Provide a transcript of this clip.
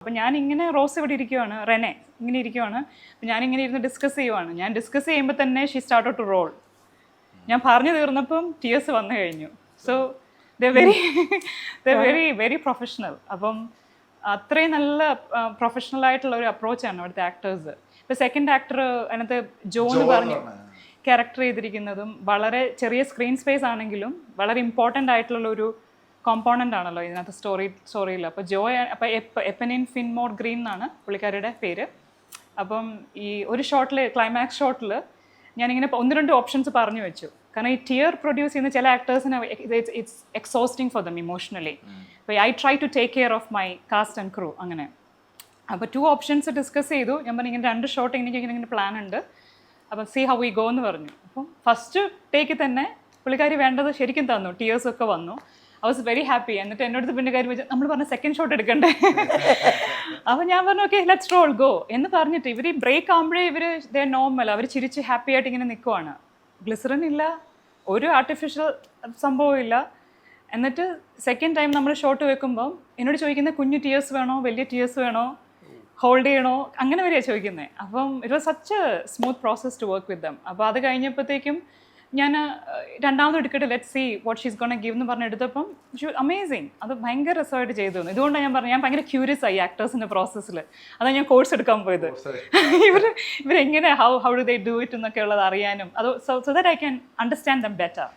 അപ്പോൾ ഞാനിങ്ങനെ റോസ് ഇവിടെ ഇരിക്കുവാണ്, റെനെ ഇങ്ങനെ ഇരിക്കുവാണ്, അപ്പോൾ ഞാനിങ്ങനെ ഇരുന്ന് ഡിസ്കസ് ചെയ്യുവാണ്. ഞാൻ ഡിസ്കസ് ചെയ്യുമ്പോൾ തന്നെ ഷീ സ്റ്റാർട്ടഡ് ടു റോൾ. ഞാൻ പറഞ്ഞു തീർന്നപ്പം ടീയേഴ്സ് വന്നു കഴിഞ്ഞു. So very very professional. അപ്പം അത്രയും നല്ല പ്രൊഫഷണൽ ആയിട്ടുള്ള ഒരു അപ്രോച്ചാണ് അവിടുത്തെ ആക്ടേഴ്സ്. ഇപ്പോൾ സെക്കൻഡ് ആക്ടർ അതിനകത്ത് ജോ എന്ന് പറഞ്ഞു ക്യാരക്ടർ ചെയ്തിരിക്കുന്നതും വളരെ ചെറിയ സ്ക്രീൻ സ്പേസ് ആണെങ്കിലും വളരെ ഇമ്പോർട്ടൻ്റ് ആയിട്ടുള്ള ഒരു കോമ്പോണൻ്റ് ആണല്ലോ ഇതിനകത്ത് സ്റ്റോറിയിൽ. അപ്പോൾ അപ്പോൾ എപ്പനിൻ ഫിൻമോർ ഗ്രീൻ എന്നാണ് പുള്ളിക്കാരിയുടെ പേര്. അപ്പം ഈ ഒരു ഷോട്ടിൽ, ക്ലൈമാക്സ് ഷോട്ടിൽ ഞാനിങ്ങനെ 1-2 ഓപ്ഷൻസ് പറഞ്ഞു വെച്ചു. കാരണം ഈ ടിയർ പ്രൊഡ്യൂസ് ചെയ്യുന്ന ചില ആക്ടേഴ്സിന് it's exhausting for them emotionally. അപ്പോൾ I try to take care of my cast and crew. അങ്ങനെ അപ്പോൾ 2 ഓപ്ഷൻസ് ഡിസ്കസ് ചെയ്തു. ഞാൻ പറഞ്ഞു ഇങ്ങനെ 2 ഷോട്ട് ഇങ്ങനെ പ്ലാൻ ഉണ്ട്, അപ്പം സീ ഹൗ വി ഗോ എന്ന് പറഞ്ഞു. അപ്പം ഫസ്റ്റ് ടേക്കിൽ തന്നെ പുള്ളിക്കാരി വേണ്ടത് ശരിക്കും തന്നു, ടിയേഴ്സൊക്കെ വന്നു. I was very happy. എന്നിട്ട് എൻ്റെ അടുത്ത് പിന്നെ കാര്യം വെച്ചാൽ നമ്മൾ പറഞ്ഞ സെക്കൻഡ് ഷോട്ട് എടുക്കണ്ടേ. അപ്പോൾ ഞാൻ പറഞ്ഞു ഓക്കെ ലെറ്റ്സ് റോൾ ഗോ എന്ന് പറഞ്ഞിട്ട് ഇവർ ഈ ബ്രേക്ക് ആകുമ്പോഴേ ഇവർ ദേ നോർമൽ, അവർ ചിരിച്ച് ഹാപ്പി ആയിട്ട് ഇങ്ങനെ നിൽക്കുവാണ്. ഗ്ലിസറിൻ ഇല്ല, ഒരു ആർട്ടിഫിഷ്യൽ സംഭവം ഇല്ല. എന്നിട്ട് സെക്കൻഡ് ടൈം നമ്മൾ ഷോട്ട് വെക്കുമ്പം എന്നോട് ചോദിക്കുന്നത് കുഞ്ഞു ടിയേഴ്സ് വേണോ വലിയ ടിയേഴ്സ് വേണോ, ഹോൾഡ് ചെയ്യണോ, അങ്ങനെ വരെയാണ് ചോദിക്കുന്നത്. അപ്പം it was such a smooth process to work with them. അപ്പോൾ അത് കഴിഞ്ഞപ്പോഴത്തേക്കും ഞാൻ രണ്ടാമത് എടുക്കട്ടെ, let see what she's gonna give എന്ന് പറഞ്ഞ് എടുത്തപ്പം അമേസിങ്. അത് ഭയങ്കര രസമായിട്ട് ചെയ്തു തന്നു. ഇതുകൊണ്ടാണ് ഞാൻ പറഞ്ഞത്, ഞാൻ ഭയങ്കര ക്യൂരിയസ് ആയി ആക്ടേഴ്സിൻ്റെ പ്രോസസ്സിൽ. അതാണ് ഞാൻ കോഴ്സ് എടുക്കാൻ പോയത്. ഇവരെങ്ങനെ how do they do it എന്നൊക്കെ ഉള്ളത് അറിയാനും, അത് so that I can understand them better.